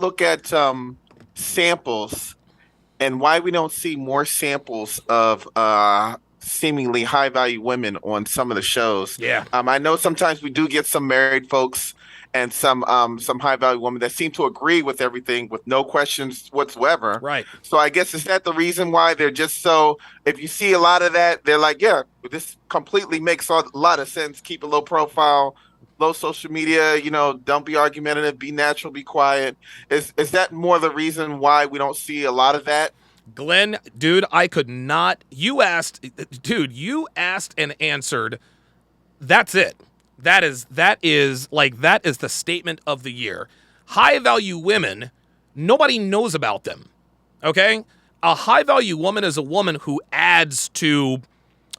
look at samples and why we don't see more samples of seemingly high value women on some of the shows. Yeah. I know sometimes we do get some married folks and some high value women that seem to agree with everything with no questions whatsoever. Right. So I guess is that the reason why they're just so if you see a lot of that, they're like, yeah, this completely makes a lot of sense. Keep a low profile, low social media, don't be argumentative, be natural, be quiet. Is that more the reason why we don't see a lot of that? Glenn, dude, I could not. You asked and answered. That's it. That is the statement of the year. High value women, nobody knows about them. Okay? A high value woman is a woman who adds to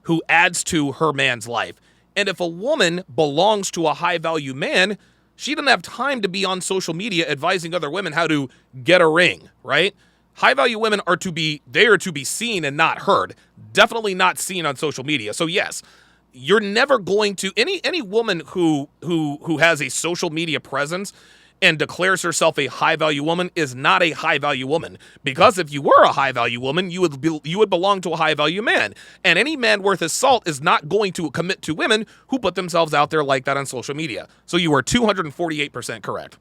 her man's life. And if a woman belongs to a high value man, she doesn't have time to be on social media advising other women how to get a ring, right? High value women are to be seen and not heard. Definitely not seen on social media. So yes, you're never going to any woman who has a social media presence and declares herself a high value woman is not a high value woman, because if you were a high value woman, you would belong to a high value man, and any man worth his salt is not going to commit to women who put themselves out there like that on social media. So you are 248% correct.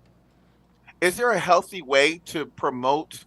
Is there a healthy way to promote?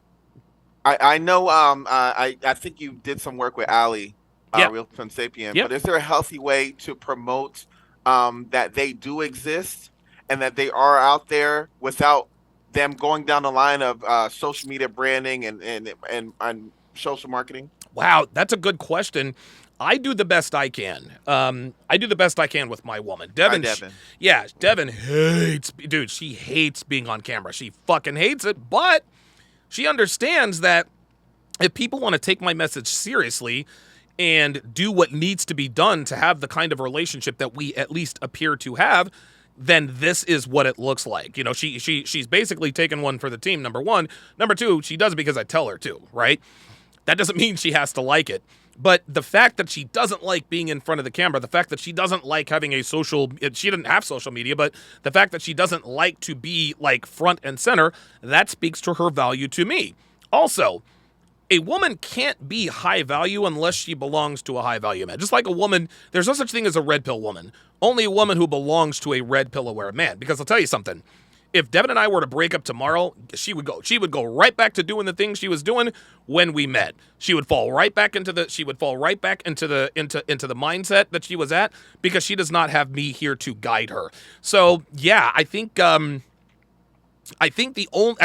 I know I think you did some work with Ali, Yep. Real Femme Sapien, Yep. but is there a healthy way to promote that they do exist and that they are out there without them going down the line of social media branding and social marketing? Wow, that's a good question. I do the best I can. I do the best I can with my woman, Hi, Devin. Devin. Yeah, Devin hates, dude. She hates being on camera. She fucking hates it. But she understands that if people want to take my message seriously and do what needs to be done to have the kind of relationship that we at least appear to have, then this is what it looks like. She's basically taken one for the team. Number one, number two, she does it because I tell her to, right? That doesn't mean she has to like it. But the fact that she doesn't like being in front of the camera, the fact that she doesn't like having she didn't have social media, but the fact that she doesn't like to be like front and center, that speaks to her value to me. Also, a woman can't be high value unless she belongs to a high value man. Just like a woman, there's no such thing as a red pill woman. Only a woman who belongs to a red pill aware man. Because I'll tell you something. If Devin and I were to break up tomorrow, she would go right back to doing the things she was doing when we met. She would fall right back into the mindset that she was at, because she does not have me here to guide her. So yeah, I think the only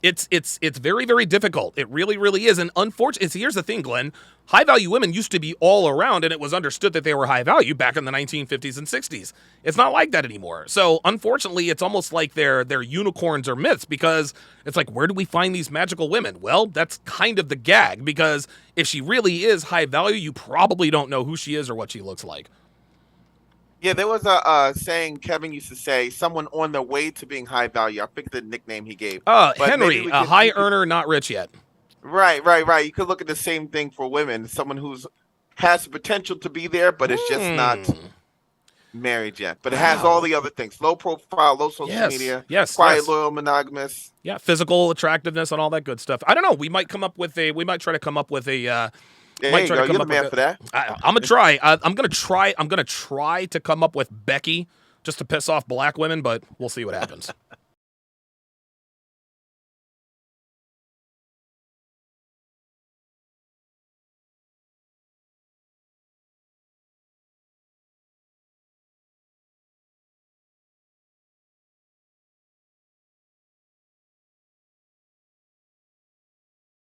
it's very, very difficult. It really, really is. And unfortunately, here's the thing, Glenn. High value women used to be all around, and it was understood that they were high value back in the 1950s and 60s. It's not like that anymore. So unfortunately, it's almost like they're unicorns or myths, because it's like, where do we find these magical women? Well, that's kind of the gag, because if she really is high value, you probably don't know who she is or what she looks like. Yeah, there was a saying Kevin used to say, someone on their way to being high value. I forget the nickname he gave, but maybe Henry, we a could high you could earner, not rich yet. right. You could look at the same thing for women. Someone who's has the potential to be there, but it's just not Hmm. married yet. But it has all Wow. the other things: low profile, low social Yes. media, Yes. quiet, Yes. loyal, monogamous. Yeah, physical attractiveness and all that good stuff. I don't know. We might try to come up with a. Yeah, there Might you try to go. come You're the up with man a. for that. I'm gonna try. I'm gonna try. I'm gonna try to come up with Becky, just to piss off black women, but we'll see what happens.